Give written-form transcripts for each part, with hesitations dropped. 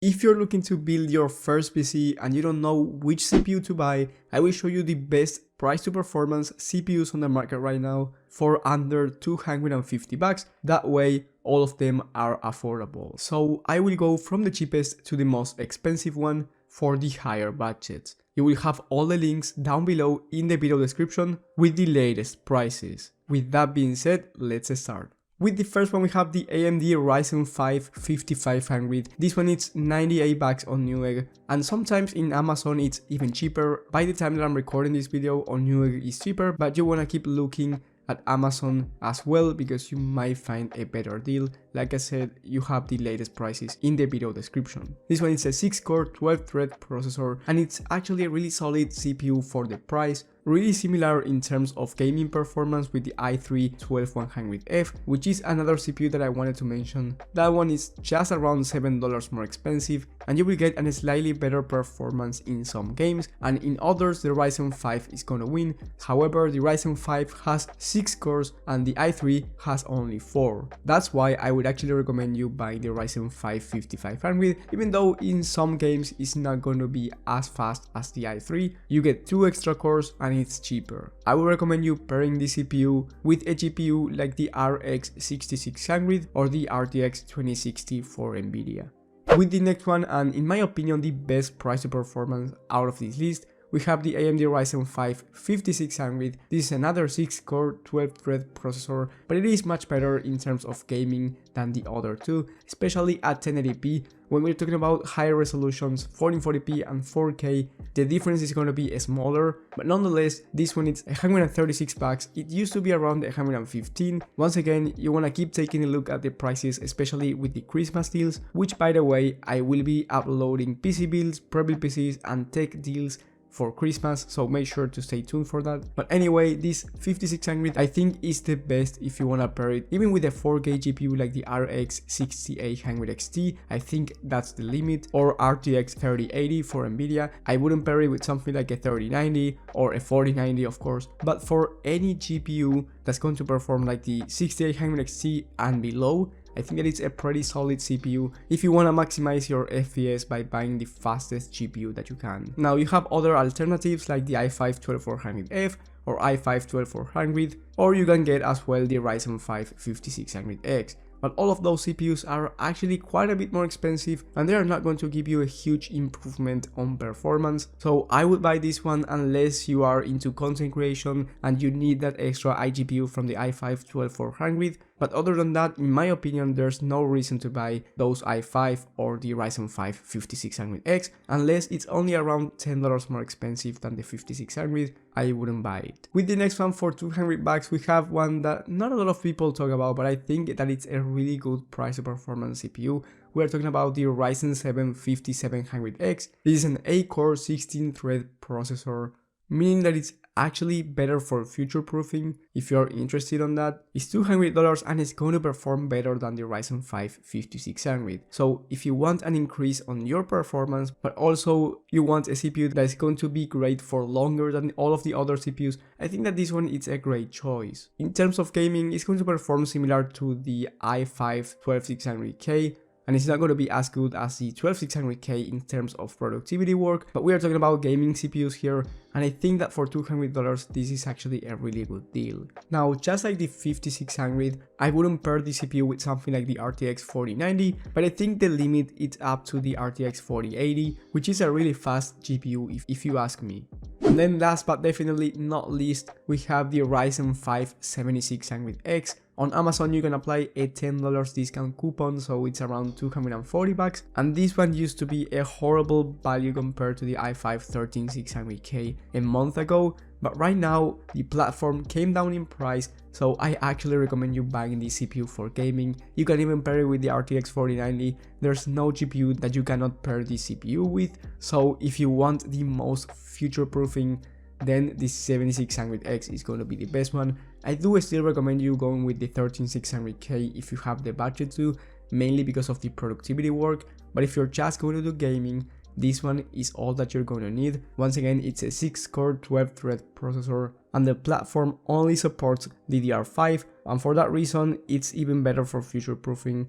If you're looking to build your first PC and you don't know which CPU to buy, I will show you the best price to performance CPUs on the market right now for under 250 bucks. That way all of them are affordable. So I will go from the cheapest to the most expensive one for the higher budgets. You will have all the links down below in the video description with the latest prices. With that being said, let's start. With the first one we have the AMD Ryzen 5 5500. This one is 98 bucks on Newegg, and sometimes in Amazon it's even cheaper. By the time that I'm recording this video, on Newegg is cheaper, but you wanna keep looking at Amazon as well because you might find a better deal. Like I said, you have the latest prices in the video description. This one is a 6-core 12-thread processor, and it's actually a really solid CPU for the price. Really similar in terms of gaming performance with the i3-12100F, which is another CPU that I wanted to mention. That one is just around $7 more expensive, and you will get a slightly better performance in some games, and in others the Ryzen 5 is gonna win. However, the Ryzen 5 has 6 cores and the i3 has only 4. That's why I would actually recommend you buying the Ryzen 5 5500, even though in some games it's not going to be as fast as the i3. You get 2 extra cores and it's cheaper. I would recommend you pairing the CPU with a GPU like the RX 6600 or the RTX 2060 for Nvidia. With the next one, and in my opinion the best price to performance out of this list, we have the AMD Ryzen 5 5600. This is another 6-core 12-thread processor, but it is much better in terms of gaming than the other two, especially at 1080p. When we're talking about higher resolutions, 1440p and 4K, the difference is going to be smaller, but nonetheless, this one is 136 bucks. It used to be around 115. Once again, you want to keep taking a look at the prices, especially with the Christmas deals, which by the way, I will be uploading PC builds, Prebuilt PCs and tech deals for Christmas, so make sure to stay tuned for that. But anyway, this 5600 I think is the best if you wanna pair it even with a 4K GPU like the RX 6800 XT. I think that's the limit, or RTX 3080 for Nvidia. I wouldn't pair it with something like a 3090 or a 4090 of course, but for any GPU that's going to perform like the 6800 XT and below, I think that it's a pretty solid CPU if you want to maximize your FPS by buying the fastest GPU that you can. Now you have other alternatives like the i5-12400F or i5-12400, or you can get as well the Ryzen 5 5600X. But all of those CPUs are actually quite a bit more expensive and they are not going to give you a huge improvement on performance. So I would buy this one unless you are into content creation and you need that extra iGPU from the i5-12400. But other than that, in my opinion, there's no reason to buy those i5 or the Ryzen 5 5600X unless it's only around $10 more expensive than the 5600. I wouldn't buy it. With the next one for 200 bucks, we have one that not a lot of people talk about, but I think that it's a really good price to performance CPU. We're talking about the Ryzen 7 5700X. This is an 8-core 16-thread processor, meaning that it's actually better for future proofing. If you're interested on that, it's $200 and it's going to perform better than the Ryzen 5 5600. So if you want an increase on your performance, but also you want a CPU that is going to be great for longer than all of the other CPUs, I think that this one is a great choice. In terms of gaming, it's going to perform similar to the i5-12600K, and it's not going to be as good as the 12600K in terms of productivity work, but we are talking about gaming CPUs here, and I think that for $200 this is actually a really good deal. Now, just like the 5600, I wouldn't pair the CPU with something like the RTX 4090, but I think the limit is up to the RTX 4080, which is a really fast GPU if you ask me. And then last but definitely not least, we have the Ryzen 5 7600X. On Amazon you can apply a $10 discount coupon, so it's around 240 bucks, and this one used to be a horrible value compared to the i5-13600K a month ago, but right now the platform came down in price, so I actually recommend you buying the CPU for gaming. You can even pair it with the RTX 4090. There's no GPU that you cannot pair the CPU with, so if you want the most future proofing, then the 7600X is going to be the best one. I do still recommend you going with the 13600K if you have the budget to, mainly because of the productivity work, but if you're just going to do gaming, this one is all that you're going to need. Once again, it's a 6-core 12-thread processor and the platform only supports DDR5, and for that reason it's even better for future proofing.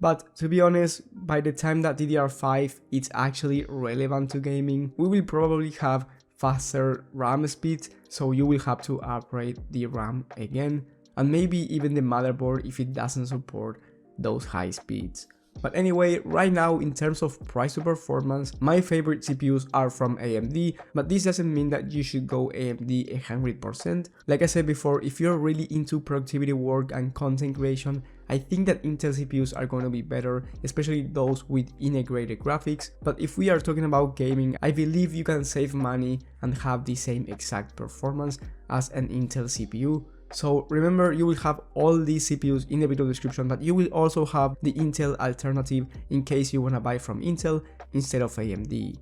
But to be honest, by the time that DDR5 is actually relevant to gaming, we will probably have faster RAM speed, so you will have to upgrade the RAM again, and maybe even the motherboard if it doesn't support those high speeds. But anyway, right now in terms of price to performance, my favorite CPUs are from AMD, but this doesn't mean that you should go AMD 100%. Like I said before, if you're really into productivity work and content creation, I think that Intel CPUs are going to be better, especially those with integrated graphics. But if we are talking about gaming, I believe you can save money and have the same exact performance as an Intel CPU. So remember, you will have all these CPUs in the video description, but you will also have the Intel alternative in case you want to buy from Intel instead of AMD.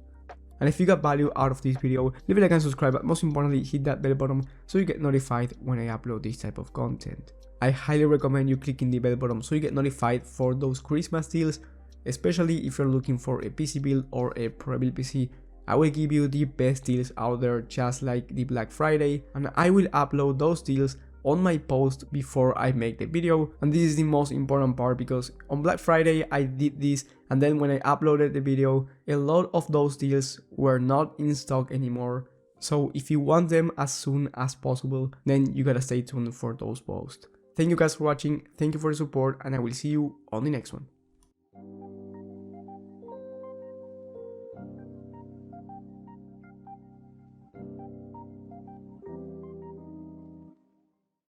And if you got value out of this video, leave a like and subscribe, but most importantly hit that bell button so you get notified when I upload this type of content. I highly recommend you clicking the bell button so you get notified for those Christmas deals, especially if you're looking for a PC build or a Prebuilt PC. I will give you the best deals out there, just like the Black Friday, and I will upload those deals on my post before I make the video. And this is the most important part, because on Black Friday I did this, and then when I uploaded the video, a lot of those deals were not in stock anymore. So if you want them as soon as possible, then you gotta stay tuned for those posts. Thank you guys for watching, thank you for the support, and I will see you on the next one.